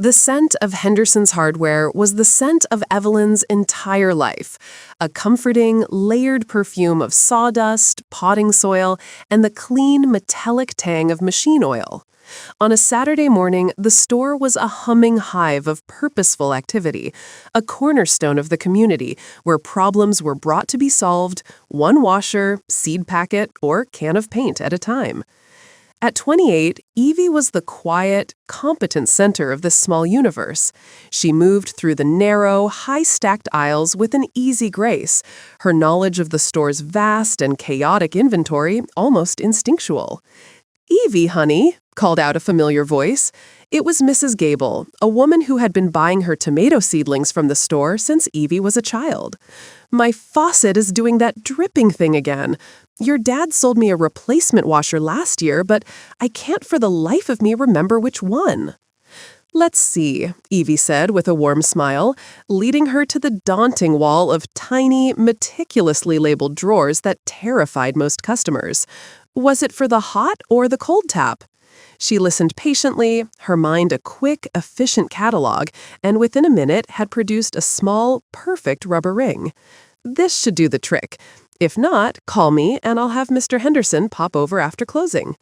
The scent of Henderson's hardware was the scent of Evelyn's entire life, a comforting, layered perfume of sawdust, potting soil, and the clean, metallic tang of machine oil. On a Saturday morning, the store was a humming hive of purposeful activity, a cornerstone of the community where problems were brought to be solved, one washer, seed packet, or can of paint at a time. At 28, Evie was the quiet, competent center of this small universe. She moved through the narrow, high-stacked aisles with an easy grace, her knowledge of the store's vast and chaotic inventory almost instinctual. "Evie, honey," called out a familiar voice. It was Mrs. Gable, a woman who had been buying her tomato seedlings from the store since Evie was a child. "My faucet is doing that dripping thing again. Your dad sold me a replacement washer last year, but I can't for the life of me remember which one." "Let's see," Evie said with a warm smile, leading her to the daunting wall of tiny, meticulously labeled drawers that terrified most customers. "Was it for the hot or the cold tap?" She listened patiently, her mind a quick, efficient catalog, and within a minute had produced a small, perfect rubber ring. "This should do the trick. If not, call me and I'll have Mr. Henderson pop over after closing."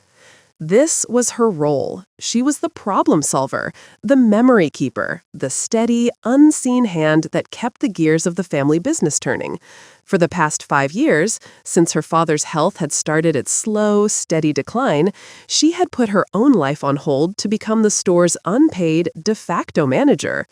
This was her role. She was the problem solver, the memory keeper, the steady, unseen hand that kept the gears of the family business turning. For the past 5 years, since her father's health had started its slow, steady decline, she had put her own life on hold to become the store's unpaid de facto manager.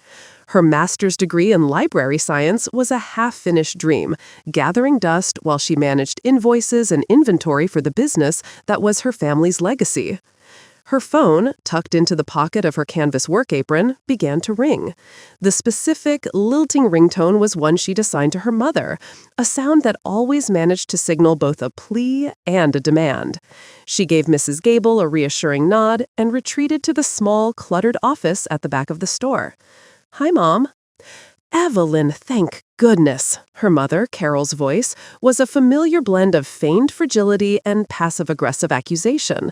Her master's degree in library science was a half-finished dream, gathering dust while she managed invoices and inventory for the business that was her family's legacy. Her phone, tucked into the pocket of her canvas work apron, began to ring. The specific, lilting ringtone was one she'd assigned to her mother, a sound that always managed to signal both a plea and a demand. She gave Mrs. Gable a reassuring nod and retreated to the small, cluttered office at the back of the store. "Hi, Mom." "Evelyn, thank goodness." Her mother, Carol's voice, was a familiar blend of feigned fragility and passive-aggressive accusation.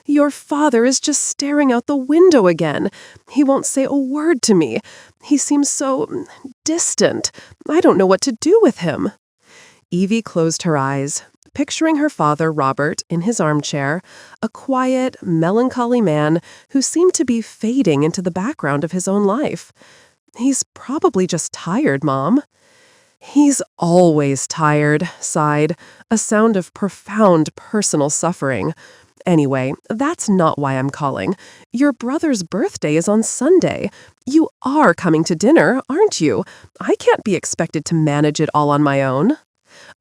"Your father is just staring out the window again. He won't say a word to me. He seems so distant. I don't know what to do with him." Evie closed her eyes, picturing her father, Robert, in his armchair, a quiet, melancholy man who seemed to be fading into the background of his own life. "He's probably just tired, Mom." "He's always tired," sighed, a sound of profound personal suffering. "Anyway, that's not why I'm calling. Your brother's birthday is on Sunday. You are coming to dinner, aren't you? I can't be expected to manage it all on my own."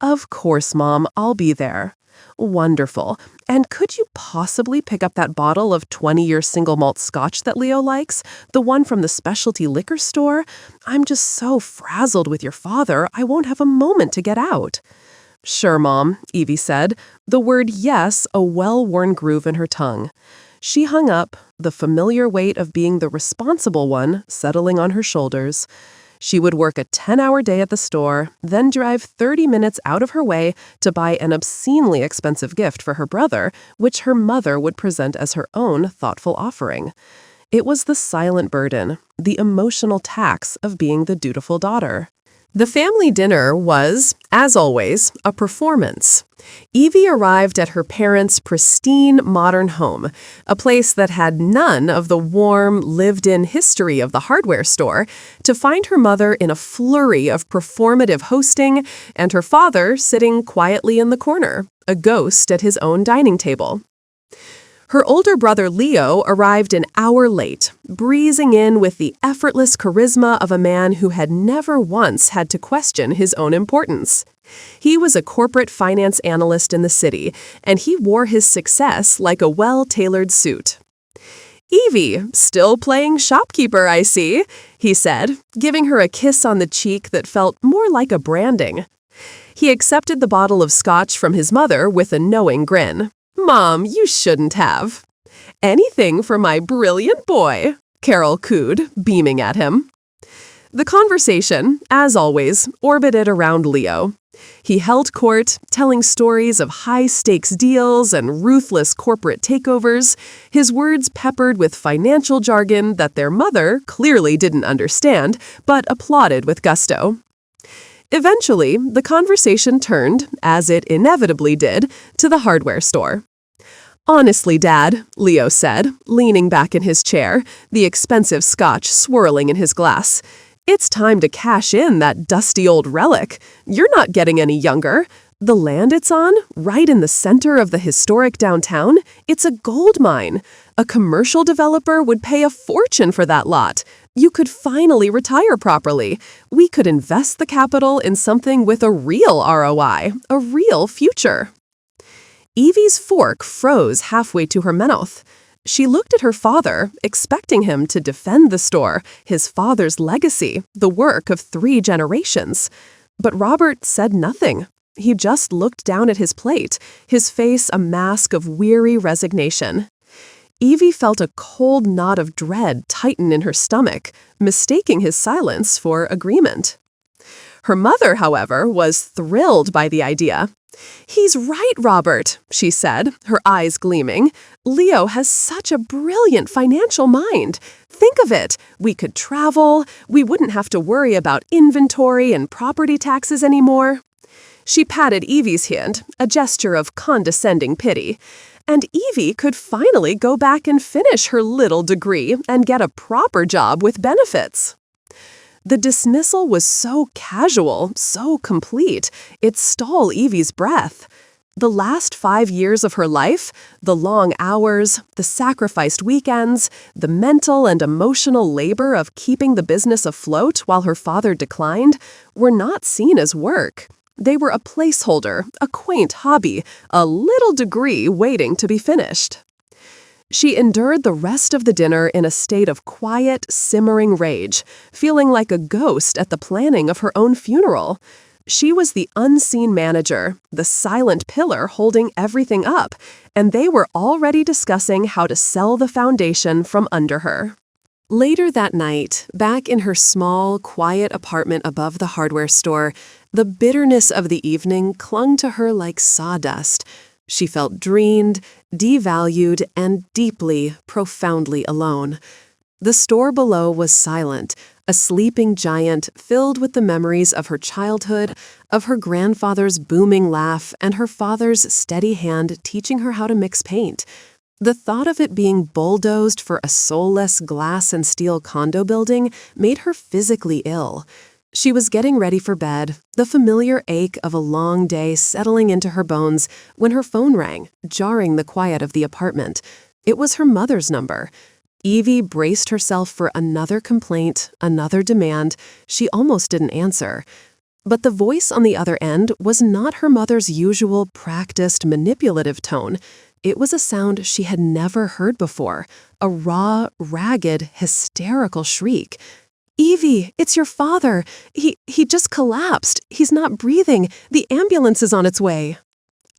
"Of course, Mom, I'll be there." "Wonderful. And could you possibly pick up that bottle of 20-year single malt scotch that Leo likes? The one from the specialty liquor store? I'm just so frazzled with your father, I won't have a moment to get out." "Sure, Mom," Evie said, the word yes a well-worn groove in her tongue. She hung up, the familiar weight of being the responsible one settling on her shoulders. She would work a 10-hour day at the store, then drive 30 minutes out of her way to buy an obscenely expensive gift for her brother, which her mother would present as her own thoughtful offering. It was the silent burden, the emotional tax of being the dutiful daughter. The family dinner was, as always, a performance. Evie arrived at her parents' pristine modern home, a place that had none of the warm, lived-in history of the hardware store, to find her mother in a flurry of performative hosting and her father sitting quietly in the corner, a ghost at his own dining table. Her older brother Leo arrived an hour late, breezing in with the effortless charisma of a man who had never once had to question his own importance. He was a corporate finance analyst in the city, and he wore his success like a well-tailored suit. "Evie, still playing shopkeeper, I see," he said, giving her a kiss on the cheek that felt more like a branding. He accepted the bottle of scotch from his mother with a knowing grin. "Mom, you shouldn't have." "Anything for my brilliant boy," Carol cooed, beaming at him. The conversation, as always, orbited around Leo. He held court, telling stories of high-stakes deals and ruthless corporate takeovers, his words peppered with financial jargon that their mother clearly didn't understand, but applauded with gusto. Eventually, the conversation turned, as it inevitably did, to the hardware store. "Honestly, Dad," Leo said, leaning back in his chair, the expensive scotch swirling in his glass, "it's time to cash in that dusty old relic. You're not getting any younger. The land it's on, right in the center of the historic downtown, it's a gold mine. A commercial developer would pay a fortune for that lot. You could finally retire properly. We could invest the capital in something with a real ROI, a real future." Evie's fork froze halfway to her mouth. She looked at her father, expecting him to defend the store, his father's legacy, the work of 3 generations. But Robert said nothing. He just looked down at his plate, his face a mask of weary resignation. Evie felt a cold knot of dread tighten in her stomach, mistaking his silence for agreement. Her mother, however, was thrilled by the idea. "He's right, Robert," she said, her eyes gleaming. "Leo has such a brilliant financial mind. Think of it. We could travel. We wouldn't have to worry about inventory and property taxes anymore." She patted Evie's hand, a gesture of condescending pity. And Evie could finally go back and finish her little degree and get a proper job with benefits. The dismissal was so casual, so complete, it stole Evie's breath. The last 5 years of her life, the long hours, the sacrificed weekends, the mental and emotional labor of keeping the business afloat while her father declined, were not seen as work. They were a placeholder, a quaint hobby, a little degree waiting to be finished. She endured the rest of the dinner in a state of quiet, simmering rage, feeling like a ghost at the planning of her own funeral. She was the unseen manager, the silent pillar holding everything up, and they were already discussing how to sell the foundation from under her. Later that night, back in her small, quiet apartment above the hardware store, the bitterness of the evening clung to her like sawdust. She felt drained, devalued, and deeply, profoundly alone. The store below was silent, a sleeping giant filled with the memories of her childhood, of her grandfather's booming laugh, and her father's steady hand teaching her how to mix paint. The thought of it being bulldozed for a soulless glass and steel condo building made her physically ill. She was getting ready for bed, the familiar ache of a long day settling into her bones, when her phone rang, jarring the quiet of the apartment. It was her mother's number. Evie braced herself for another complaint, another demand. She almost didn't answer. But the voice on the other end was not her mother's usual practiced, manipulative tone. It was a sound she had never heard before, a raw, ragged, hysterical shriek. "Evie, it's your father. He just collapsed. He's not breathing. The ambulance is on its way."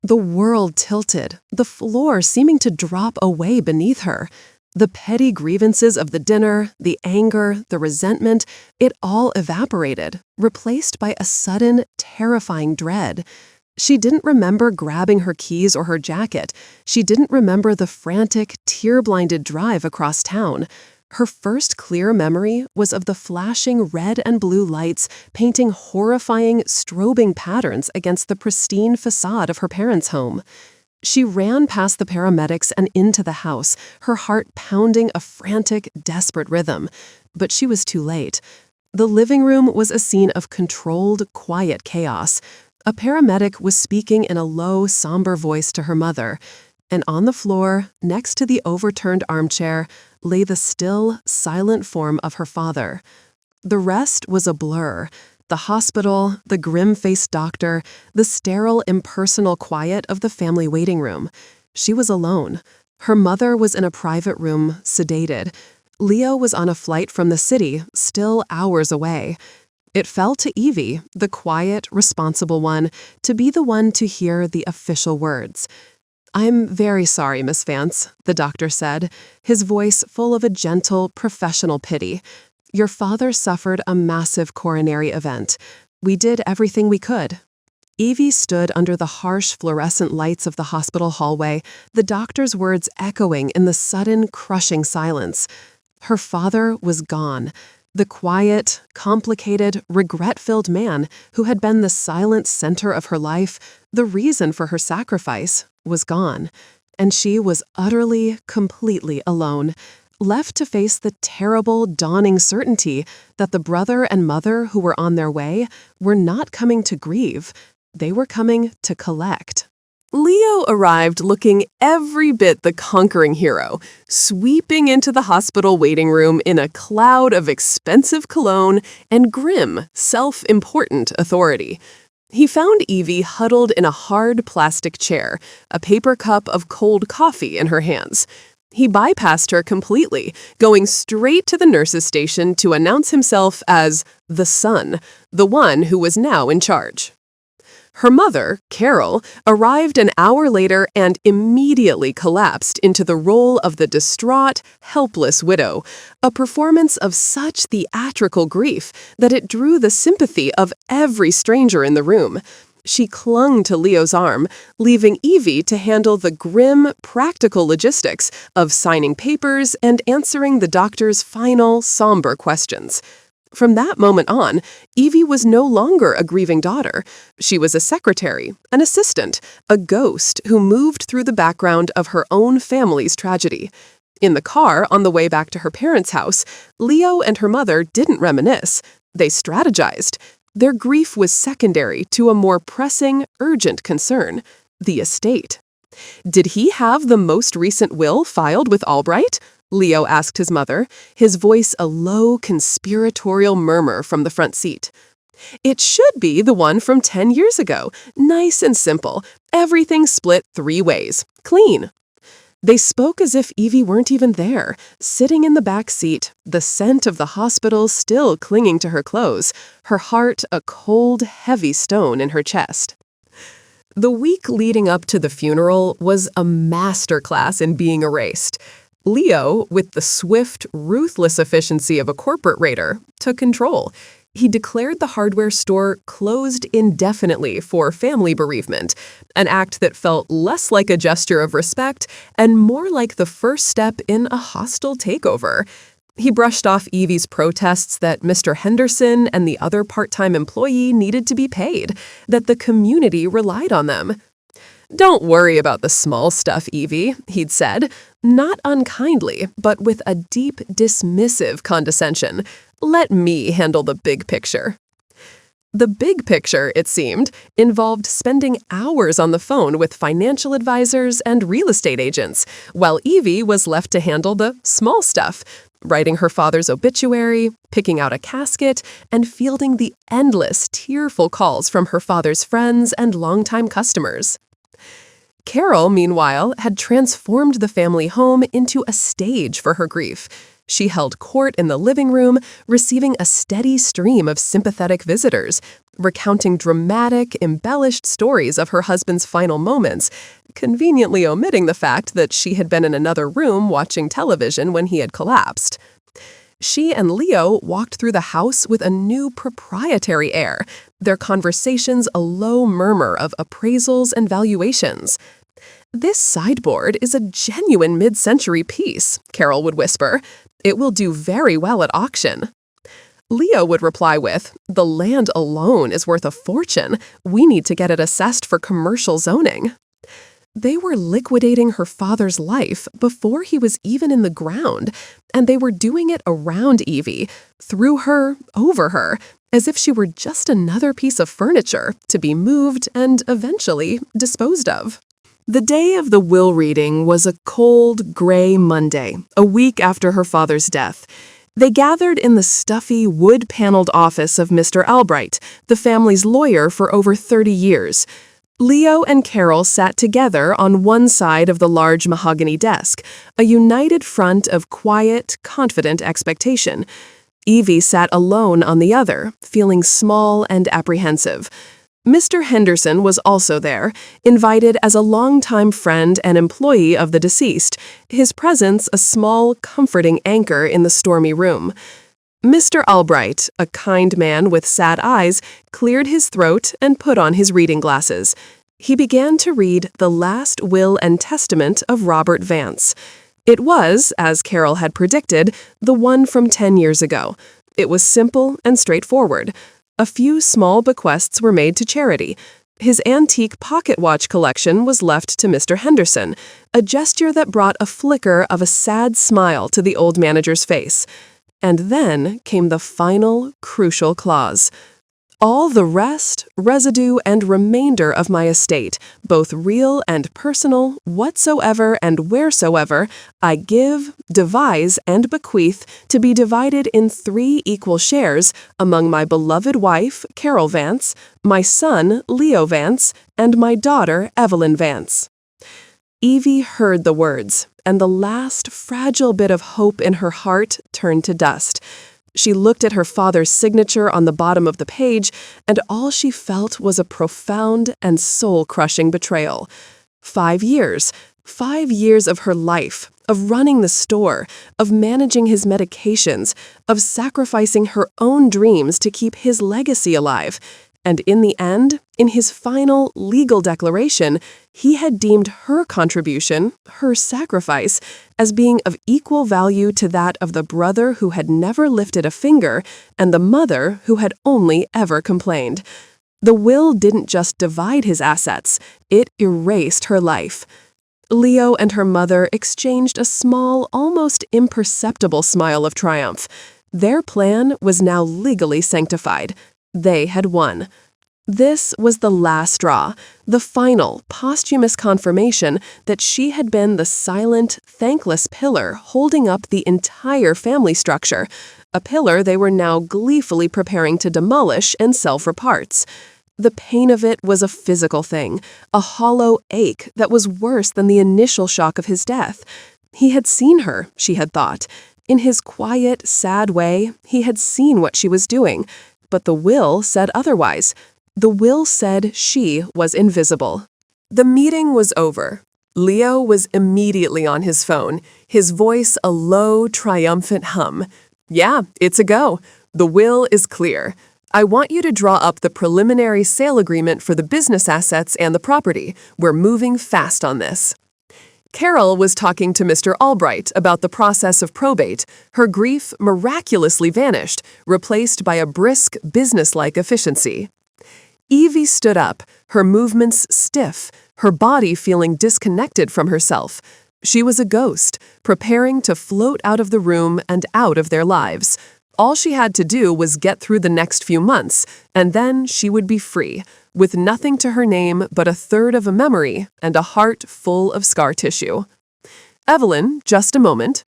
The world tilted, the floor seeming to drop away beneath her. The petty grievances of the dinner, the anger, the resentment, it all evaporated, replaced by a sudden, terrifying dread. She didn't remember grabbing her keys or her jacket. She didn't remember the frantic, tear-blinded drive across town. Her first clear memory was of the flashing red and blue lights painting horrifying, strobing patterns against the pristine facade of her parents' home. She ran past the paramedics and into the house, her heart pounding a frantic, desperate rhythm. But she was too late. The living room was a scene of controlled, quiet chaos. A paramedic was speaking in a low, somber voice to her mother. And on the floor, next to the overturned armchair, lay the still, silent form of her father. The rest was a blur. The hospital, the grim-faced doctor, the sterile, impersonal quiet of the family waiting room. She was alone. Her mother was in a private room, sedated. Leo was on a flight from the city, still hours away. It fell to Evie, the quiet, responsible one, to be the one to hear the official words. "I'm very sorry, Miss Vance," the doctor said, his voice full of a gentle, professional pity. "Your father suffered a massive coronary event. We did everything we could." Evie stood under the harsh fluorescent lights of the hospital hallway, the doctor's words echoing in the sudden, crushing silence. Her father was gone. The quiet, complicated, regret-filled man who had been the silent center of her life, the reason for her sacrifice, was gone. And she was utterly, completely alone, left to face the terrible, dawning certainty that the brother and mother who were on their way were not coming to grieve. They were coming to collect. Leo arrived looking every bit the conquering hero, sweeping into the hospital waiting room in a cloud of expensive cologne and grim, self-important authority. He found Evie huddled in a hard plastic chair, a paper cup of cold coffee in her hands. He bypassed her completely, going straight to the nurse's station to announce himself as the son, the one who was now in charge. Her mother, Carol, arrived an hour later and immediately collapsed into the role of the distraught, helpless widow, a performance of such theatrical grief that it drew the sympathy of every stranger in the room. She clung to Leo's arm, leaving Evie to handle the grim, practical logistics of signing papers and answering the doctor's final, somber questions. From that moment on, Evie was no longer a grieving daughter. She was a secretary, an assistant, a ghost who moved through the background of her own family's tragedy. In the car on the way back to her parents' house, Leo and her mother didn't reminisce. They strategized. Their grief was secondary to a more pressing, urgent concern: the estate. Did he have the most recent will filed with Albright? Leo asked his mother, his voice a low, conspiratorial murmur from the front seat. It should be the one from 10 years ago. Nice and simple. Everything split 3 ways. Clean. They spoke as if Evie weren't even there, sitting in the back seat, the scent of the hospital still clinging to her clothes, her heart a cold, heavy stone in her chest. The week leading up to the funeral was a masterclass in being erased. Leo, with the swift, ruthless efficiency of a corporate raider, took control. He declared the hardware store closed indefinitely for family bereavement, an act that felt less like a gesture of respect and more like the first step in a hostile takeover. He brushed off Evie's protests that Mr. Henderson and the other part-time employee needed to be paid, that the community relied on them. "Don't worry about the small stuff, Evie," he'd said, not unkindly, but with a deep, dismissive condescension. "Let me handle the big picture." The big picture, it seemed, involved spending hours on the phone with financial advisors and real estate agents, while Evie was left to handle the small stuff, writing her father's obituary, picking out a casket, and fielding the endless, tearful calls from her father's friends and longtime customers. Carol, meanwhile, had transformed the family home into a stage for her grief. She held court in the living room, receiving a steady stream of sympathetic visitors, recounting dramatic, embellished stories of her husband's final moments, conveniently omitting the fact that she had been in another room watching television when he had collapsed. She and Leo walked through the house with a new proprietary air, their conversations a low murmur of appraisals and valuations. "This sideboard is a genuine mid-century piece," Carol would whisper. "It will do very well at auction." Leo would reply with, "The land alone is worth a fortune. We need to get it assessed for commercial zoning." They were liquidating her father's life before he was even in the ground, and they were doing it around Evie, through her, over her, as if she were just another piece of furniture to be moved and eventually disposed of. The day of the will reading was a cold, gray Monday, a week after her father's death. They gathered in the stuffy, wood-paneled office of Mr. Albright, the family's lawyer for over 30 years. Leo and Carol sat together on one side of the large mahogany desk, a united front of quiet, confident expectation. Evie sat alone on the other, feeling small and apprehensive. Mr. Henderson was also there, invited as a longtime friend and employee of the deceased, his presence a small, comforting anchor in the stormy room. Mr. Albright, a kind man with sad eyes, cleared his throat and put on his reading glasses. He began to read the last will and testament of Robert Vance. It was, as Carol had predicted, the one from 10 years ago. It was simple and straightforward. A few small bequests were made to charity. His antique pocket watch collection was left to Mr. Henderson, a gesture that brought a flicker of a sad smile to the old manager's face. And then came the final, crucial clause. All the rest, residue, and remainder of my estate, both real and personal, whatsoever and wheresoever, I give, devise, and bequeath to be divided in 3 equal shares among my beloved wife, Carol Vance, my son, Leo Vance, and my daughter, Evelyn Vance. Evie heard the words, and the last fragile bit of hope in her heart turned to dust. She looked at her father's signature on the bottom of the page, and all she felt was a profound and soul-crushing betrayal. 5 years. 5 years of her life, of running the store, of managing his medications, of sacrificing her own dreams to keep his legacy alive. And in the end, in his final legal declaration, he had deemed her contribution, her sacrifice, as being of equal value to that of the brother who had never lifted a finger and the mother who had only ever complained. The will didn't just divide his assets, it erased her life. Leo and her mother exchanged a small, almost imperceptible smile of triumph. Their plan was now legally sanctified. They had won. This was the last straw, the final, posthumous confirmation that she had been the silent, thankless pillar holding up the entire family structure, a pillar they were now gleefully preparing to demolish and sell for parts. The pain of it was a physical thing, a hollow ache that was worse than the initial shock of his death. He had seen her, she had thought. In his quiet, sad way, he had seen what she was doing. But the will said otherwise. The will said she was invisible. The meeting was over. Leo was immediately on his phone, his voice a low, triumphant hum. "Yeah, it's a go. The will is clear. I want you to draw up the preliminary sale agreement for the business assets and the property. We're moving fast on this." Carol was talking to Mr. Albright about the process of probate. Her grief miraculously vanished, replaced by a brisk, businesslike efficiency. Evie stood up, her movements stiff, her body feeling disconnected from herself. She was a ghost, preparing to float out of the room and out of their lives. All she had to do was get through the next few months, and then she would be free, with nothing to her name but a third of a memory and a heart full of scar tissue. "Evelyn, just a moment."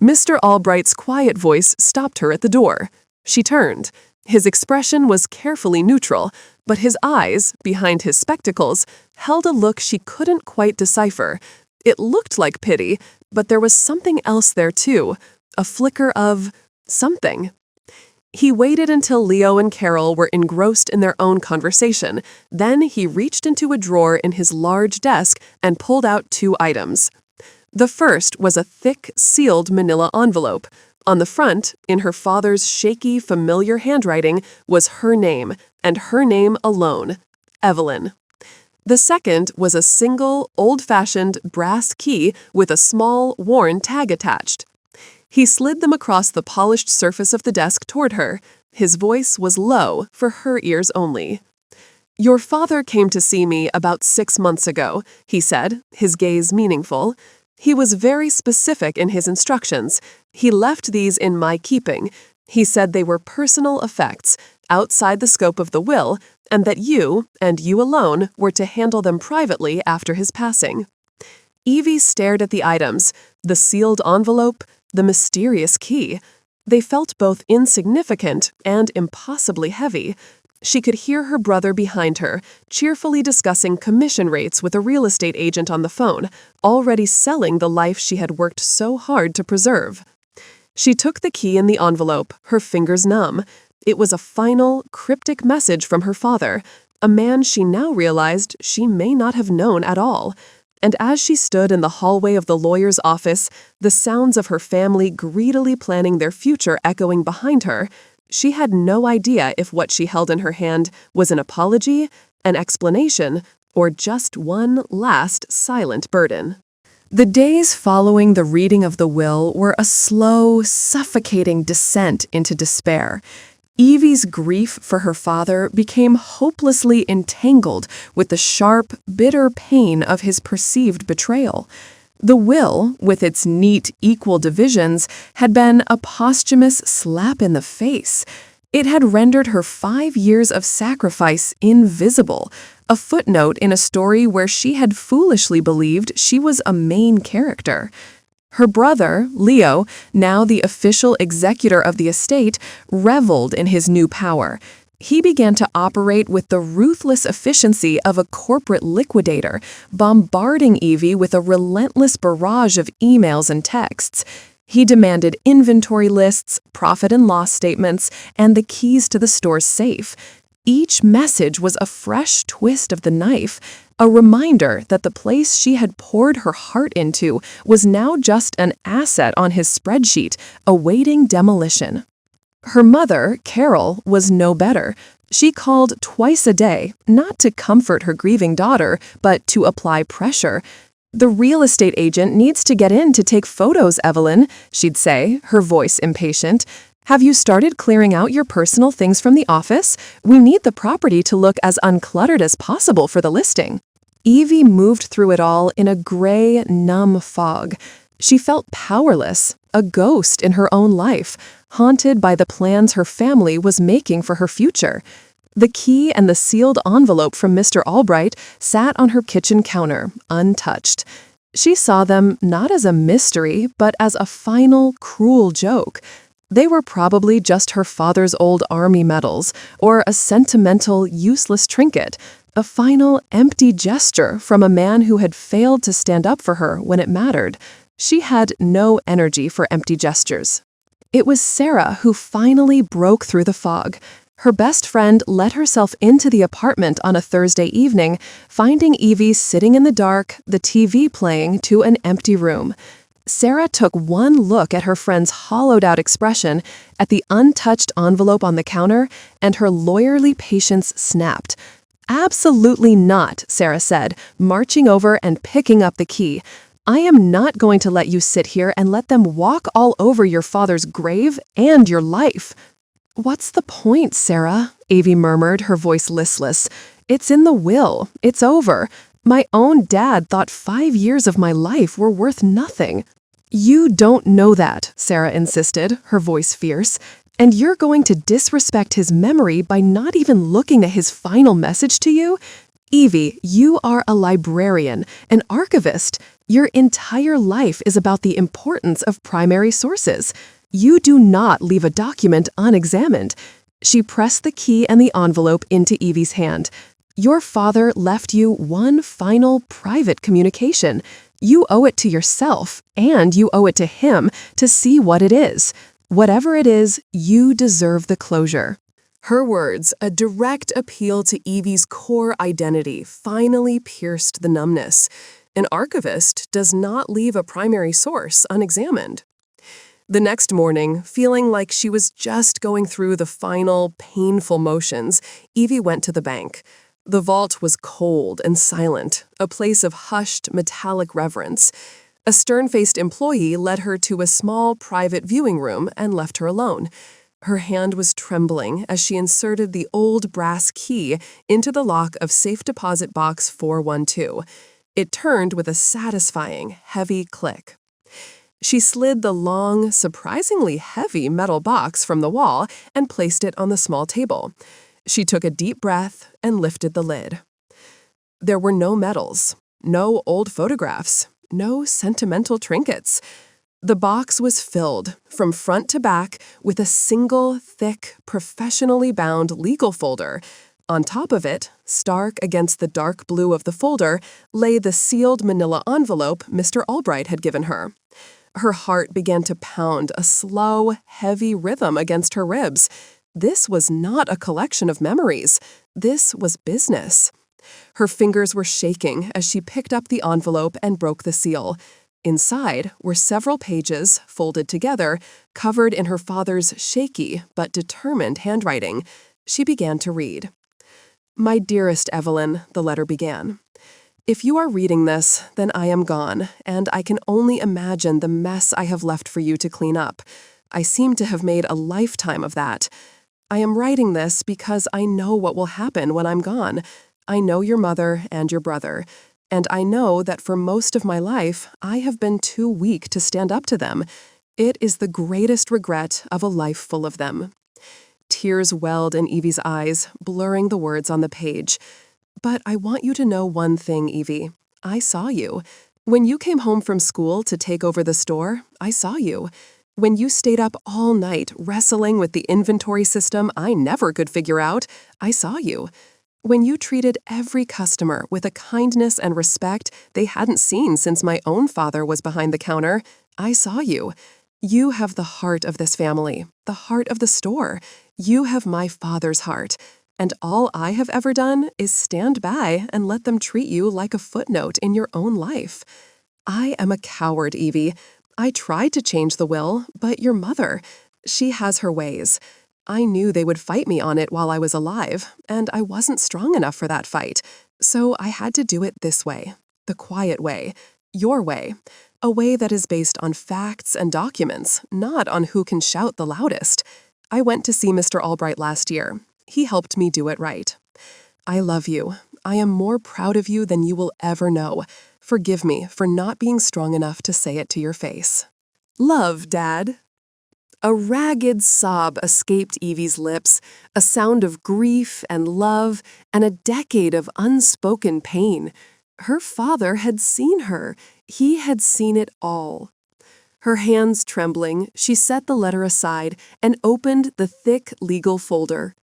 Mr. Albright's quiet voice stopped her at the door. She turned. His expression was carefully neutral, but his eyes, behind his spectacles, held a look she couldn't quite decipher. It looked like pity, but there was something else there too, a flicker of something. He waited until Leo and Carol were engrossed in their own conversation. Then he reached into a drawer in his large desk and pulled out 2 items. The first was a thick, sealed manila envelope. On the front, in her father's shaky, familiar handwriting, was her name, and her name alone, Evelyn. The second was a single, old-fashioned brass key with a small, worn tag attached. He slid them across the polished surface of the desk toward her. His voice was low, for her ears only. "Your father came to see me about 6 months ago," he said, his gaze meaningful. "He was very specific in his instructions. He left these in my keeping. He said they were personal effects, outside the scope of the will, and that you, and you alone, were to handle them privately after his passing." Evie stared at the items, the sealed envelope, the mysterious key. They felt both insignificant and impossibly heavy. She could hear her brother behind her, cheerfully discussing commission rates with a real estate agent on the phone, already selling the life she had worked so hard to preserve. She took the key in the envelope, her fingers numb. It was a final, cryptic message from her father, a man she now realized she may not have known at all. And as she stood in the hallway of the lawyer's office, the sounds of her family greedily planning their future echoing behind her, she had no idea if what she held in her hand was an apology, an explanation, or just one last silent burden. The days following the reading of the will were a slow, suffocating descent into despair. Evie's grief for her father became hopelessly entangled with the sharp, bitter pain of his perceived betrayal. The will, with its neat, equal divisions, had been a posthumous slap in the face. It had rendered her 5 years of sacrifice invisible, a footnote in a story where she had foolishly believed she was a main character. Her brother, Leo, now the official executor of the estate, reveled in his new power. He began to operate with the ruthless efficiency of a corporate liquidator, bombarding Evie with a relentless barrage of emails and texts. He demanded inventory lists, profit and loss statements, and the keys to the store's safe. Each message was a fresh twist of the knife, a reminder that the place she had poured her heart into was now just an asset on his spreadsheet, awaiting demolition. Her mother, Carol, was no better. She called twice a day, not to comfort her grieving daughter, but to apply pressure. "The real estate agent needs to get in to take photos, Evelyn," she'd say, her voice impatient. "Have you started clearing out your personal things from the office? We need the property to look as uncluttered as possible for the listing." Evie moved through it all in a gray, numb fog. She felt powerless, a ghost in her own life, haunted by the plans her family was making for her future. The key and the sealed envelope from Mr. Albright sat on her kitchen counter, untouched. She saw them not as a mystery, but as a final, cruel joke. They were probably just her father's old army medals, or a sentimental, useless trinket, a final, empty gesture from a man who had failed to stand up for her when it mattered. She had no energy for empty gestures. It was Sarah who finally broke through the fog. Her best friend let herself into the apartment on a Thursday evening, finding Evie sitting in the dark, the TV playing, to an empty room. Sarah took one look at her friend's hollowed-out expression, at the untouched envelope on the counter, and her lawyerly patience snapped. "Absolutely not," Sarah said, marching over and picking up the key. "I am not going to let you sit here and let them walk all over your father's grave and your life." "What's the point, Sarah?" Evie murmured, her voice listless. "It's in the will. It's over. My own dad thought 5 years of my life were worth nothing." "You don't know that," Sarah insisted, her voice fierce. "And you're going to disrespect his memory by not even looking at his final message to you? Evie, you are a librarian, an archivist. Your entire life is about the importance of primary sources. You do not leave a document unexamined." She pressed the key and the envelope into Evie's hand. "Your father left you one final private communication. You owe it to yourself, and you owe it to him to see what it is. Whatever it is, you deserve the closure." Her words, a direct appeal to Evie's core identity, finally pierced the numbness. An archivist does not leave a primary source unexamined. The next morning, feeling like she was just going through the final, painful motions, Evie went to the bank. The vault was cold and silent, a place of hushed, metallic reverence. A stern-faced employee led her to a small, private viewing room and left her alone. Her hand was trembling as she inserted the old brass key into the lock of safe deposit box 412. It turned with a satisfying, heavy click. She slid the long, surprisingly heavy metal box from the wall and placed it on the small table. She took a deep breath and lifted the lid. There were no medals, no old photographs, no sentimental trinkets. The box was filled, from front to back, with a single, thick, professionally bound legal folder. On top of it, stark against the dark blue of the folder, lay the sealed manila envelope Mr. Albright had given her. Her heart began to pound a slow, heavy rhythm against her ribs. This was not a collection of memories. This was business. Her fingers were shaking as she picked up the envelope and broke the seal. Inside were several pages, folded together, covered in her father's shaky but determined handwriting. She began to read. "My dearest Evelyn," the letter began. "If you are reading this, then I am gone, and I can only imagine the mess I have left for you to clean up. I seem to have made a lifetime of that. I am writing this because I know what will happen when I'm gone. I know your mother and your brother, and I know that for most of my life, I have been too weak to stand up to them. It is the greatest regret of a life full of them." Tears welled in Evie's eyes, blurring the words on the page. "But I want you to know one thing, Evie. I saw you. When you came home from school to take over the store, I saw you. When you stayed up all night wrestling with the inventory system I never could figure out, I saw you. When you treated every customer with a kindness and respect they hadn't seen since my own father was behind the counter, I saw you. You have the heart of this family, the heart of the store. You have my father's heart. And all I have ever done is stand by and let them treat you like a footnote in your own life. I am a coward, Evie. I tried to change the will, but your mother, she has her ways. I knew they would fight me on it while I was alive, and I wasn't strong enough for that fight. So I had to do it this way, the quiet way, your way, a way that is based on facts and documents, not on who can shout the loudest. I went to see Mr. Albright last year. He helped me do it right. I love you. I am more proud of you than you will ever know. Forgive me for not being strong enough to say it to your face. Love, Dad." A ragged sob escaped Evie's lips, a sound of grief and love, and a decade of unspoken pain. Her father had seen her. He had seen it all. Her hands trembling, she set the letter aside and opened the thick legal folder.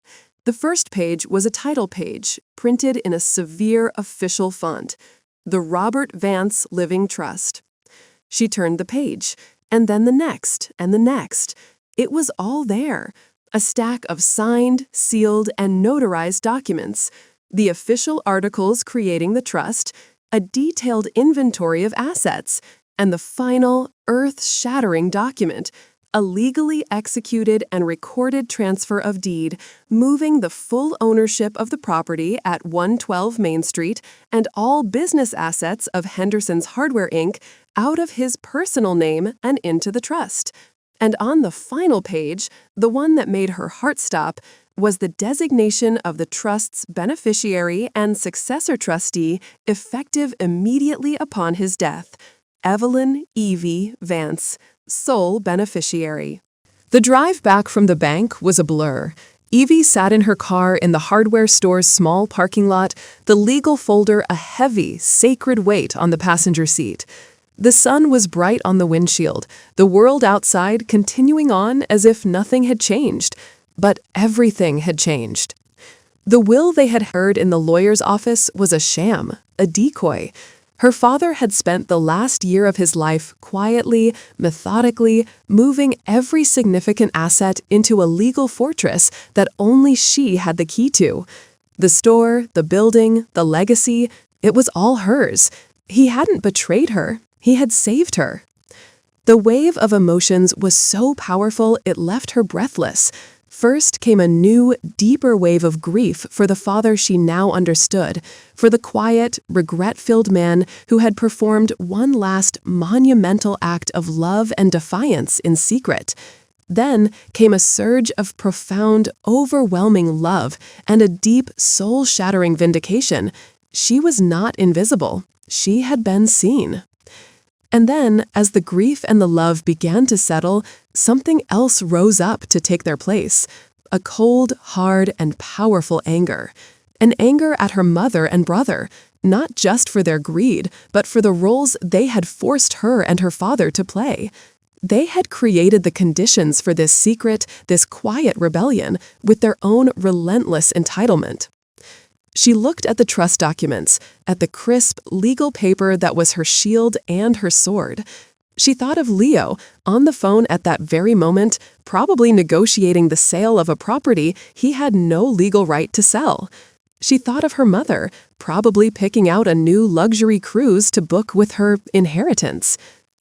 The first page was a title page, printed in a severe official font, "The Robert Vance Living Trust." She turned the page, and then the next, and the next. It was all there, a stack of signed, sealed, and notarized documents, the official articles creating the trust, a detailed inventory of assets, and the final, earth-shattering document, a legally executed and recorded transfer of deed, moving the full ownership of the property at 112 Main Street and all business assets of Henderson's Hardware, Inc. out of his personal name and into the trust. And on the final page, the one that made her heart stop, was the designation of the trust's beneficiary and successor trustee effective immediately upon his death, Evelyn Evie Vance, sole beneficiary. The drive back from the bank was a blur. Evie sat in her car in the hardware store's small parking lot, the legal folder a heavy, sacred weight on the passenger seat. The sun was bright on the windshield, the world outside continuing on as if nothing had changed. But everything had changed. The will they had heard in the lawyer's office was a sham, a decoy. Her father had spent the last year of his life quietly, methodically, moving every significant asset into a legal fortress that only she had the key to. The store, the building, the legacy, it was all hers. He hadn't betrayed her. He had saved her. The wave of emotions was so powerful it left her breathless. First came a new, deeper wave of grief for the father she now understood, for the quiet, regret-filled man who had performed one last monumental act of love and defiance in secret. Then came a surge of profound, overwhelming love and a deep, soul-shattering vindication. She was not invisible. She had been seen. And then, as the grief and the love began to settle, something else rose up to take their place. A cold, hard, and powerful anger. An anger at her mother and brother, not just for their greed, but for the roles they had forced her and her father to play. They had created the conditions for this secret, this quiet rebellion, with their own relentless entitlement. She looked at the trust documents, at the crisp, legal paper that was her shield and her sword. She thought of Leo, on the phone at that very moment, probably negotiating the sale of a property he had no legal right to sell. She thought of her mother, probably picking out a new luxury cruise to book with her inheritance.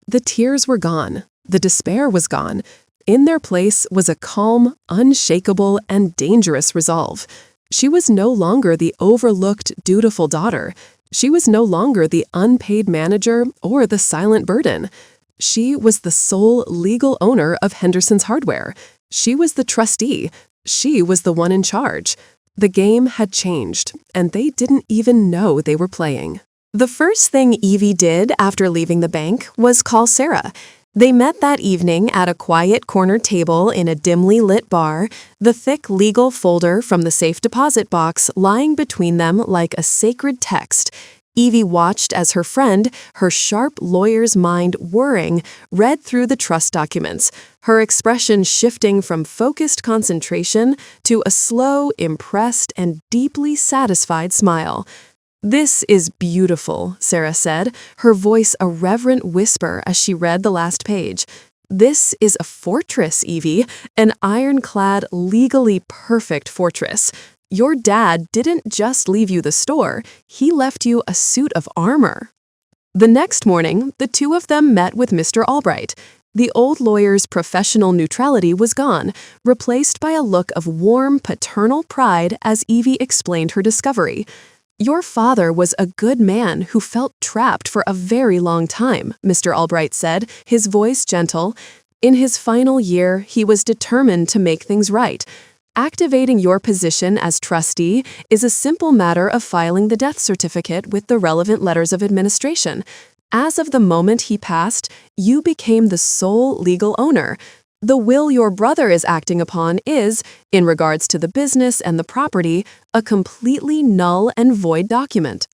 The tears were gone. The despair was gone. In their place was a calm, unshakable, and dangerous resolve. She was no longer the overlooked, dutiful daughter. She was no longer the unpaid manager or the silent burden. She was the sole legal owner of Henderson's Hardware. She was the trustee. She was the one in charge. The game had changed, and they didn't even know they were playing. The first thing Evie did after leaving the bank was call Sarah. They met that evening at a quiet corner table in a dimly lit bar, the thick legal folder from the safe deposit box lying between them like a sacred text. Evie watched as her friend, her sharp lawyer's mind whirring, read through the trust documents, her expression shifting from focused concentration to a slow, impressed, and deeply satisfied smile. "This is beautiful," Sarah said, her voice a reverent whisper as she read the last page. "This is a fortress, Evie, an ironclad, legally perfect fortress. Your dad didn't just leave you the store, he left you a suit of armor." The next morning, the two of them met with Mr. Albright. The old lawyer's professional neutrality was gone, replaced by a look of warm paternal pride as Evie explained her discovery. "Your father was a good man who felt trapped for a very long time," Mr. Albright said, his voice gentle. "In his final year, he was determined to make things right. Activating your position as trustee is a simple matter of filing the death certificate with the relevant letters of administration. As of the moment he passed, you became the sole legal owner. The will your brother is acting upon is, in regards to the business and the property, a completely null and void document."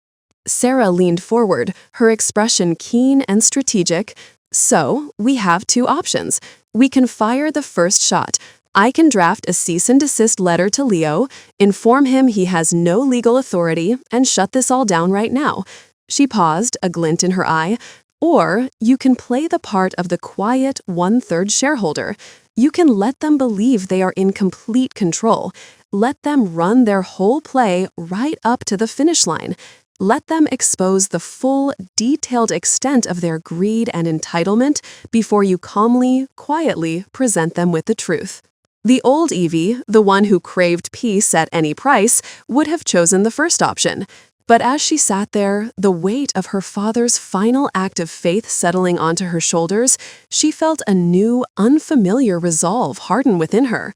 Sarah leaned forward, her expression keen and strategic. "So, we have two options. We can fire the first shot. I can draft a cease and desist letter to Leo, inform him he has no legal authority, and shut this all down right now." She paused, a glint in her eye. "Or you can play the part of the quiet one-third shareholder. You can let them believe they are in complete control. Let them run their whole play right up to the finish line. Let them expose the full, detailed extent of their greed and entitlement before you calmly, quietly present them with the truth." The old Evie, the one who craved peace at any price, would have chosen the first option. But as she sat there, the weight of her father's final act of faith settling onto her shoulders, she felt a new, unfamiliar resolve harden within her.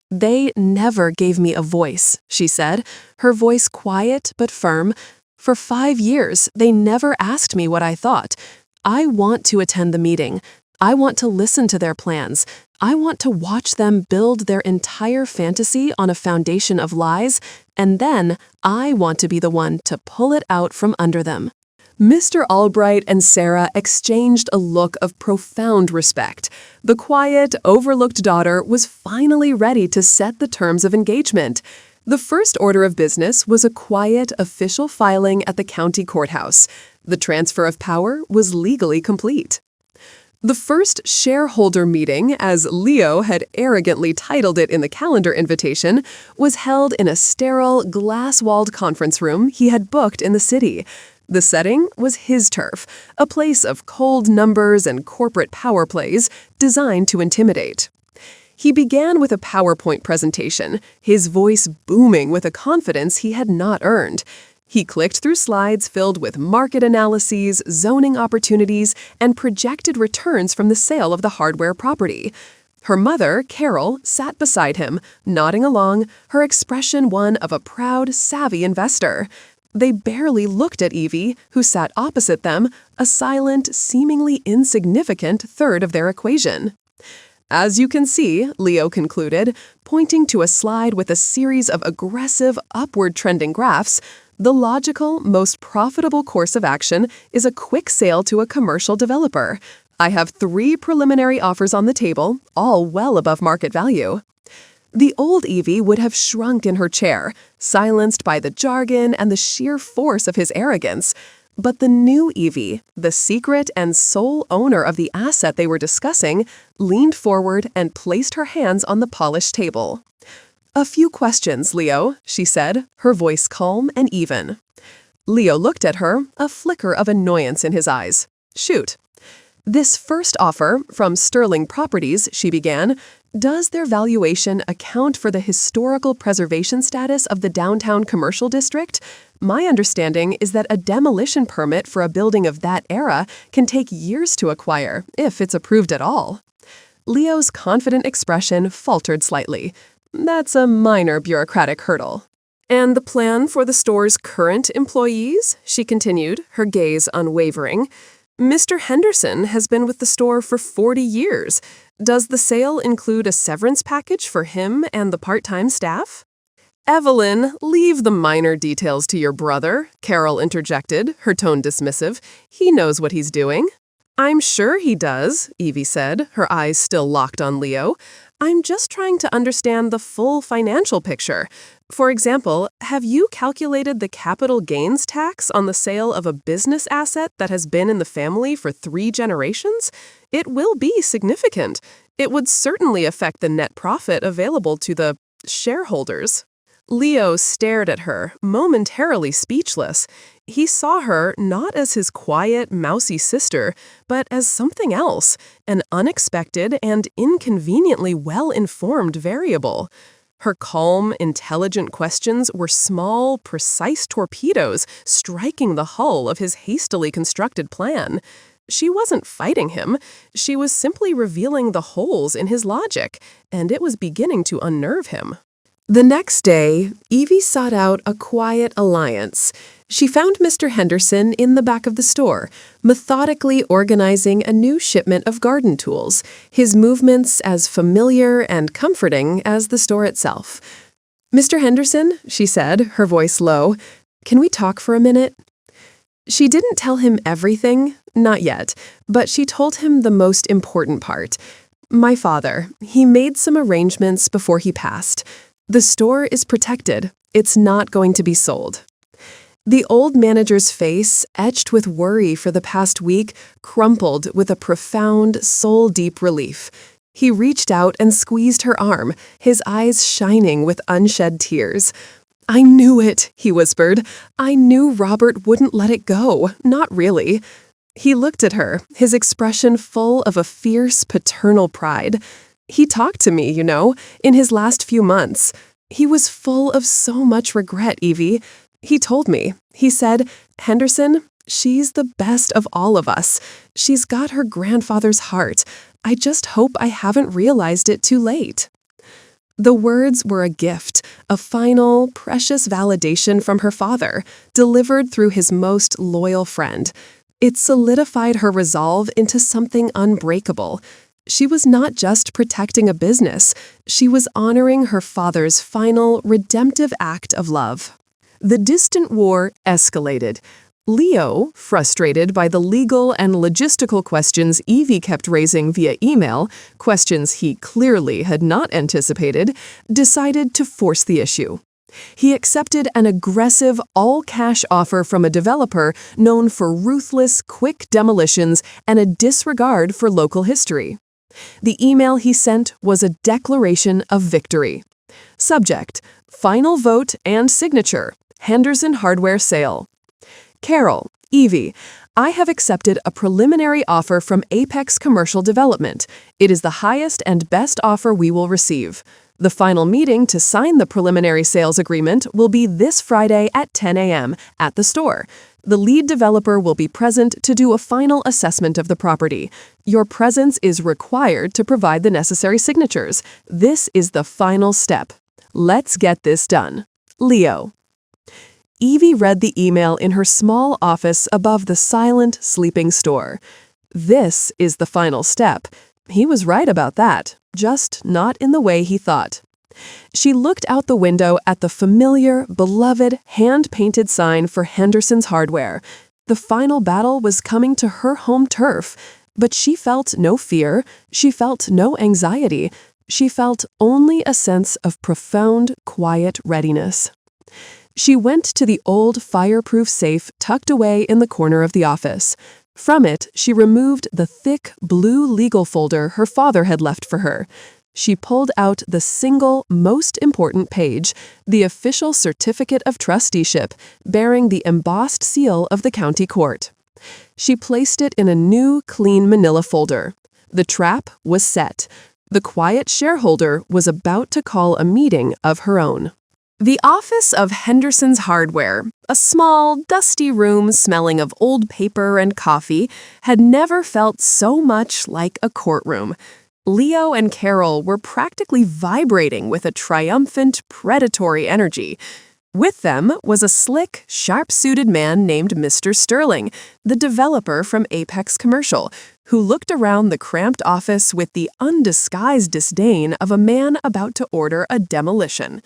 "They never gave me a voice," she said, her voice quiet but firm. "For 5 years, they never asked me what I thought. I want to attend the meeting. I want to listen to their plans. I want to watch them build their entire fantasy on a foundation of lies, and then I want to be the one to pull it out from under them." Mr. Albright and Sarah exchanged a look of profound respect. The quiet, overlooked daughter was finally ready to set the terms of engagement. The first order of business was a quiet, official filing at the county courthouse. The transfer of power was legally complete. The first shareholder meeting, as Leo had arrogantly titled it in the calendar invitation, was held in a sterile, glass-walled conference room he had booked in the city. The setting was his turf, a place of cold numbers and corporate power plays designed to intimidate. He began with a PowerPoint presentation, his voice booming with a confidence he had not earned. He clicked through slides filled with market analyses, zoning opportunities, and projected returns from the sale of the hardware property. Her mother, Carol, sat beside him, nodding along, her expression one of a proud, savvy investor. They barely looked at Evie, who sat opposite them, a silent, seemingly insignificant third of their equation. "As you can see," Leo concluded, pointing to a slide with a series of aggressive, upward-trending graphs, "the logical, most profitable course of action is a quick sale to a commercial developer. I have 3 preliminary offers on the table, all well above market value." The old Evie would have shrunk in her chair, silenced by the jargon and the sheer force of his arrogance. But the new Evie, the secret and sole owner of the asset they were discussing, leaned forward and placed her hands on the polished table. "A few questions, Leo," she said, her voice calm and even. Leo looked at her, a flicker of annoyance in his eyes. "Shoot." "This first offer, from Sterling Properties," she began, "does their valuation account for the historical preservation status of the downtown commercial district? My understanding is that a demolition permit for a building of that era can take years to acquire, if it's approved at all." Leo's confident expression faltered slightly. "That's a minor bureaucratic hurdle." "And the plan for the store's current employees?" she continued, her gaze unwavering. "Mr. Henderson has been with the store for 40 years. Does the sale include a severance package for him and the part-time staff?" "Evelyn, leave the minor details to your brother," Carol interjected, her tone dismissive. "He knows what he's doing." "I'm sure he does," Evie said, her eyes still locked on Leo. "I'm just trying to understand the full financial picture. For example, have you calculated the capital gains tax on the sale of a business asset that has been in the family for 3 generations? It will be significant. It would certainly affect the net profit available to the shareholders." Leo stared at her, momentarily speechless. He saw her not as his quiet, mousy sister, but as something else, an unexpected and inconveniently well-informed variable. Her calm, intelligent questions were small, precise torpedoes striking the hull of his hastily constructed plan. She wasn't fighting him. She was simply revealing the holes in his logic, and it was beginning to unnerve him. The next day, Evie sought out a quiet alliance. She found Mr. Henderson in the back of the store, methodically organizing a new shipment of garden tools, his movements as familiar and comforting as the store itself. "Mr. Henderson," she said, her voice low, "can we talk for a minute?" She didn't tell him everything, not yet, but she told him the most important part. "My father, he made some arrangements before he passed. The store is protected. It's not going to be sold." The old manager's face, etched with worry for the past week, crumpled with a profound, soul-deep relief. He reached out and squeezed her arm, his eyes shining with unshed tears. "I knew it," he whispered. "I knew Robert wouldn't let it go. Not really." He looked at her, his expression full of a fierce, paternal pride. "He talked to me, in his last few months. He was full of so much regret, Evie. He told me. He said, 'Henderson, she's the best of all of us. She's got her grandfather's heart. I just hope I haven't realized it too late.'" The words were a gift, a final, precious validation from her father, delivered through his most loyal friend. It solidified her resolve into something unbreakable. She was not just protecting a business, she was honoring her father's final, redemptive act of love. The distant war escalated. Leo, frustrated by the legal and logistical questions Evie kept raising via email, questions he clearly had not anticipated, decided to force the issue. He accepted an aggressive, all-cash offer from a developer known for ruthless, quick demolitions and a disregard for local history. The email he sent was a declaration of victory. Subject: Final vote and signature. Henderson Hardware sale. Carol, Evie, I have accepted a preliminary offer from Apex Commercial Development. It is the highest and best offer we will receive. The final meeting to sign the preliminary sales agreement will be this Friday at 10 a.m. at the store. The lead developer will be present to do a final assessment of the property. Your presence is required to provide the necessary signatures. This is the final step. Let's get this done. Leo. Evie read the email in her small office above the silent, sleeping store. This is the final step. He was right about that, just not in the way he thought. She looked out the window at the familiar, beloved, hand-painted sign for Henderson's Hardware. The final battle was coming to her home turf, but she felt no fear, she felt no anxiety, she felt only a sense of profound, quiet readiness. She went to the old fireproof safe tucked away in the corner of the office. From it, she removed the thick, blue legal folder her father had left for her. She pulled out the single most important page, the official certificate of trusteeship, bearing the embossed seal of the county court. She placed it in a new, clean manila folder. The trap was set. The quiet shareholder was about to call a meeting of her own. The office of Henderson's Hardware, a small, dusty room smelling of old paper and coffee, had never felt so much like a courtroom. Leo and Carol were practically vibrating with a triumphant, predatory energy. With them was a slick, sharp-suited man named Mr. Sterling, the developer from Apex Commercial, who looked around the cramped office with the undisguised disdain of a man about to order a demolition.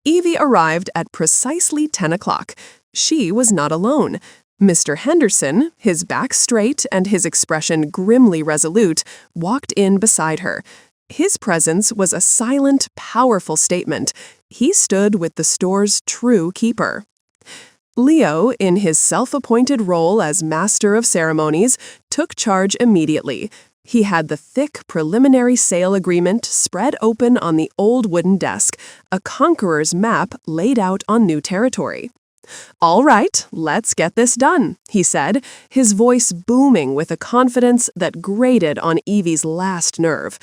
Evie arrived at precisely 10 o'clock. She was not alone. Mr. Henderson, his back straight and his expression grimly resolute, walked in beside her. His presence was a silent, powerful statement. He stood with the store's true keeper. Leo, in his self-appointed role as master of ceremonies, took charge immediately. He had the thick preliminary sale agreement spread open on the old wooden desk, a conqueror's map laid out on new territory. "All right, let's get this done," he said, his voice booming with a confidence that grated on Evie's last nerve.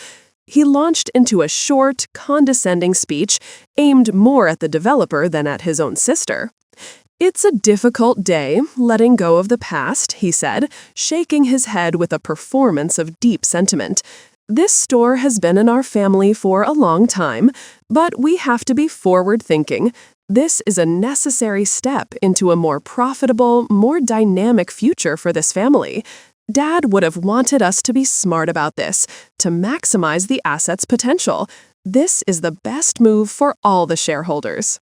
He launched into a short, condescending speech aimed more at the developer than at his own sister. "It's a difficult day, letting go of the past," he said, shaking his head with a performance of deep sentiment. "This store has been in our family for a long time, but we have to be forward-thinking. This is a necessary step into a more profitable, more dynamic future for this family. Dad would have wanted us to be smart about this, to maximize the asset's potential. This is the best move for all the shareholders."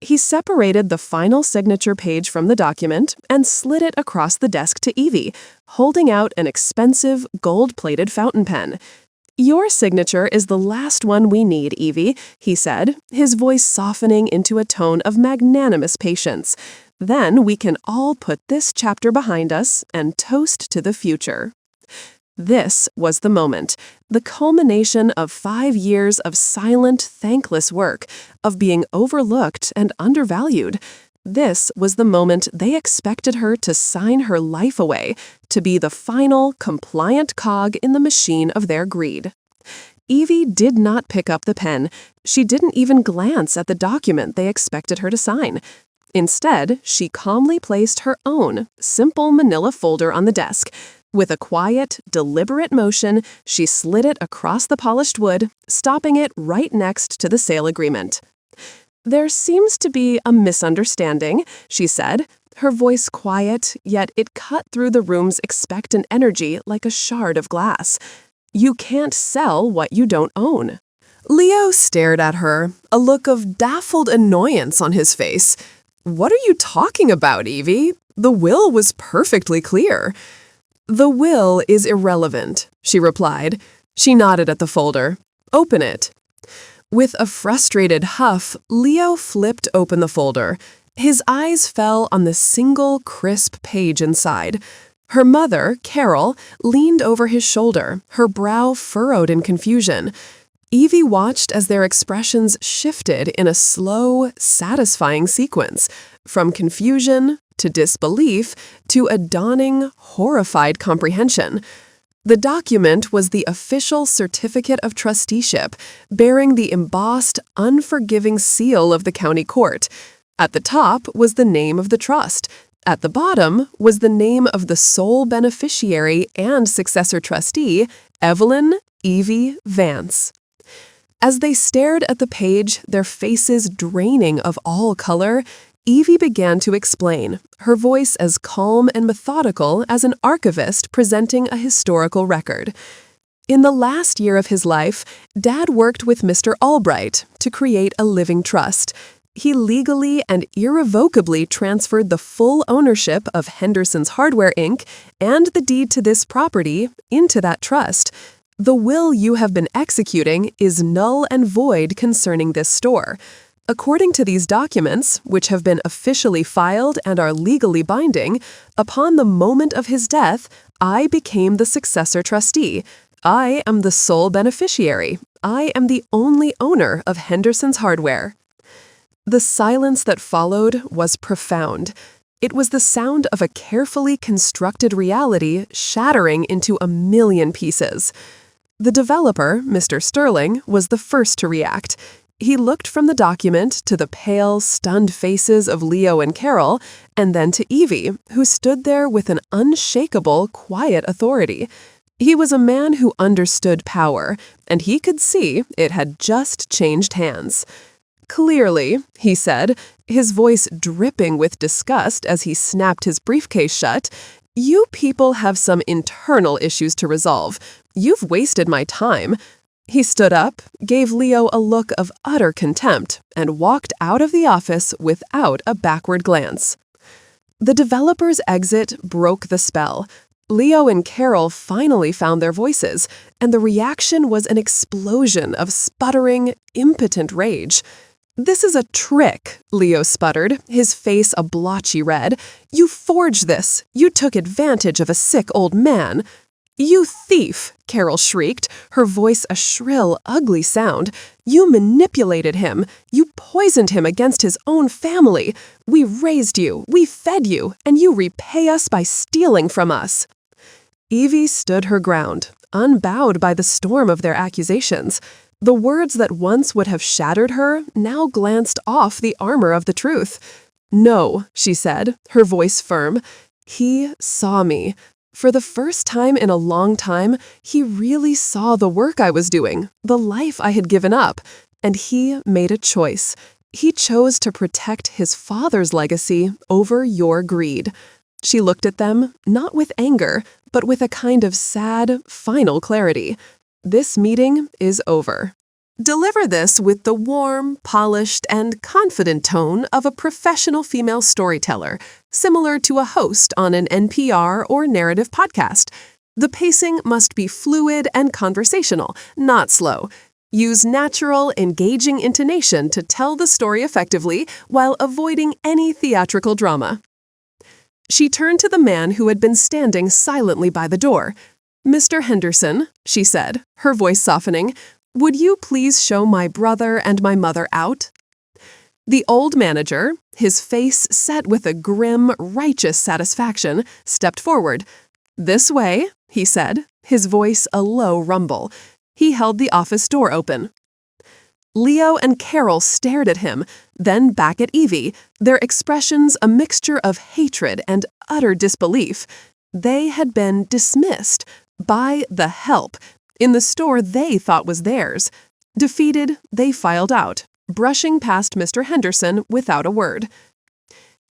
He separated the final signature page from the document and slid it across the desk to Evie, holding out an expensive, gold-plated fountain pen. "Your signature is the last one we need, Evie," he said, his voice softening into a tone of magnanimous patience. "Then we can all put this chapter behind us and toast to the future." This was the moment, the culmination of 5 years of silent, thankless work, of being overlooked and undervalued. This was the moment they expected her to sign her life away, to be the final, compliant cog in the machine of their greed. Evie did not pick up the pen. She didn't even glance at the document they expected her to sign. Instead, she calmly placed her own simple manila folder on the desk. With a quiet, deliberate motion, she slid it across the polished wood, stopping it right next to the sale agreement. "There seems to be a misunderstanding," she said, her voice quiet, yet it cut through the room's expectant energy like a shard of glass. "You can't sell what you don't own." Leo stared at her, a look of baffled annoyance on his face. "What are you talking about, Evie? The will was perfectly clear." "The will is irrelevant," she replied. She nodded at the folder. "Open it." With a frustrated huff, Leo flipped open the folder. His eyes fell on the single, crisp page inside. Her mother, Carol, leaned over his shoulder, her brow furrowed in confusion. Evie watched as their expressions shifted in a slow, satisfying sequence, from confusion to disbelief to a dawning, horrified comprehension. The document was the official certificate of trusteeship, bearing the embossed, unforgiving seal of the county court. At the top was the name of the trust. At the bottom was the name of the sole beneficiary and successor trustee, Evelyn Evie Vance. As they stared at the page, their faces draining of all color, Evie began to explain, her voice as calm and methodical as an archivist presenting a historical record. In the last year of his life, Dad worked with Mr. Albright to create a living trust. He legally and irrevocably transferred the full ownership of Henderson's Hardware, Inc. and the deed to this property into that trust. The will you have been executing is null and void concerning this store. According to these documents, which have been officially filed and are legally binding, upon the moment of his death, I became the successor trustee. I am the sole beneficiary. I am the only owner of Henderson's Hardware." The silence that followed was profound. It was the sound of a carefully constructed reality shattering into a million pieces. The developer, Mr. Sterling, was the first to react. He looked from the document to the pale, stunned faces of Leo and Carol, and then to Evie, who stood there with an unshakable, quiet authority. He was a man who understood power, and he could see it had just changed hands. "Clearly," he said, his voice dripping with disgust as he snapped his briefcase shut, "you people have some internal issues to resolve. You've wasted my time." He stood up, gave Leo a look of utter contempt, and walked out of the office without a backward glance. The developer's exit broke the spell. Leo and Carol finally found their voices, and the reaction was an explosion of sputtering, impotent rage. "This is a trick," Leo sputtered, his face a blotchy red. "You forged this. You took advantage of a sick old man." "You thief!" Carol shrieked, her voice a shrill, ugly sound. "You manipulated him. You poisoned him against his own family. We raised you, we fed you, and you repay us by stealing from us." Evie stood her ground, unbowed by the storm of their accusations. The words that once would have shattered her now glanced off the armor of the truth. "No," she said, her voice firm. "He saw me. For the first time in a long time, he really saw the work I was doing, the life I had given up, and he made a choice. He chose to protect his father's legacy over your greed." She looked at them, not with anger, but with a kind of sad, final clarity. "This meeting is over." Deliver this with the warm, polished, and confident tone of a professional female storyteller, similar to a host on an NPR or narrative podcast. The pacing must be fluid and conversational, not slow. Use natural, engaging intonation to tell the story effectively while avoiding any theatrical drama. She turned to the man who had been standing silently by the door. "Mr. Henderson," she said, her voice softening, "would you please show my brother and my mother out?" The old manager, his face set with a grim, righteous satisfaction, stepped forward. "This way," he said, his voice a low rumble. He held the office door open. Leo and Carol stared at him, then back at Evie, their expressions a mixture of hatred and utter disbelief. They had been dismissed by the help in the store they thought was theirs. Defeated, they filed out, brushing past Mr. Henderson without a word.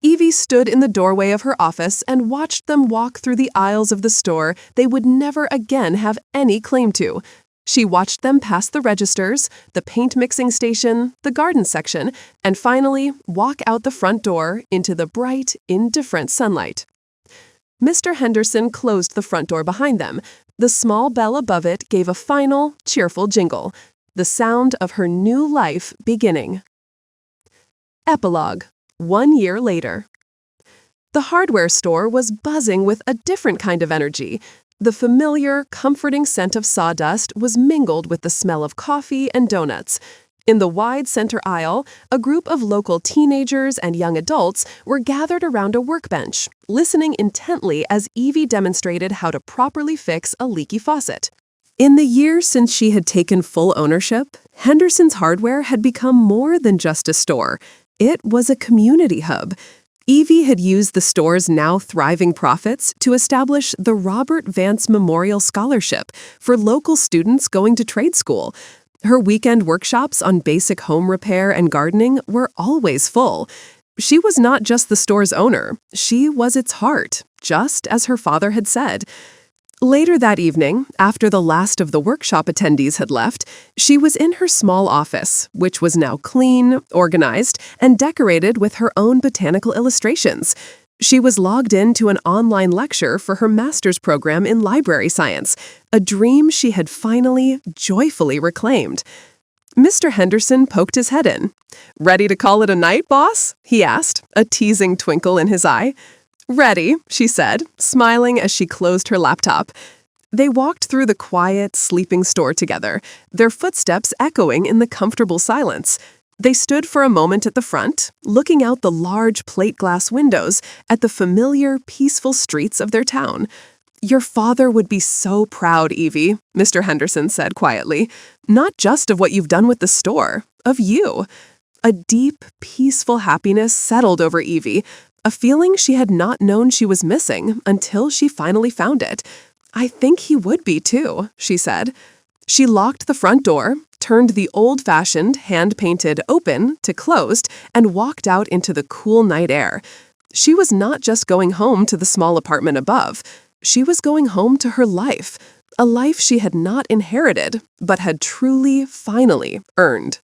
Evie stood in the doorway of her office and watched them walk through the aisles of the store they would never again have any claim to. She watched them pass the registers, the paint mixing station, the garden section, and finally walk out the front door into the bright, indifferent sunlight. Mr. Henderson closed the front door behind them. The small bell above it gave a final, cheerful jingle, the sound of her new life beginning. Epilogue. 1 year later. The hardware store was buzzing with a different kind of energy. The familiar, comforting scent of sawdust was mingled with the smell of coffee and donuts. In the wide center aisle, a group of local teenagers and young adults were gathered around a workbench, listening intently as Evie demonstrated how to properly fix a leaky faucet. In the years since she had taken full ownership, Henderson's Hardware had become more than just a store. It was a community hub. Evie had used the store's now thriving profits to establish the Robert Vance Memorial Scholarship for local students going to trade school. Her weekend workshops on basic home repair and gardening were always full. She was not just the store's owner, she was its heart, just as her father had said. Later that evening, after the last of the workshop attendees had left, she was in her small office, which was now clean, organized, and decorated with her own botanical illustrations. She was logged into an online lecture for her master's program in library science, a dream she had finally, joyfully reclaimed. Mr. Henderson poked his head in. "Ready to call it a night, boss?" he asked, a teasing twinkle in his eye. "Ready," she said, smiling as she closed her laptop. They walked through the quiet, sleeping store together, their footsteps echoing in the comfortable silence. They stood for a moment at the front, looking out the large plate glass windows at the familiar, peaceful streets of their town. "Your father would be so proud, Evie," Mr. Henderson said quietly. "Not just of what you've done with the store, of you." A deep, peaceful happiness settled over Evie, a feeling she had not known she was missing until she finally found it. "I think he would be too," she said. She locked the front door, turned the old-fashioned, hand-painted open to closed, and walked out into the cool night air. She was not just going home to the small apartment above. She was going home to her life, a life she had not inherited, but had truly, finally earned.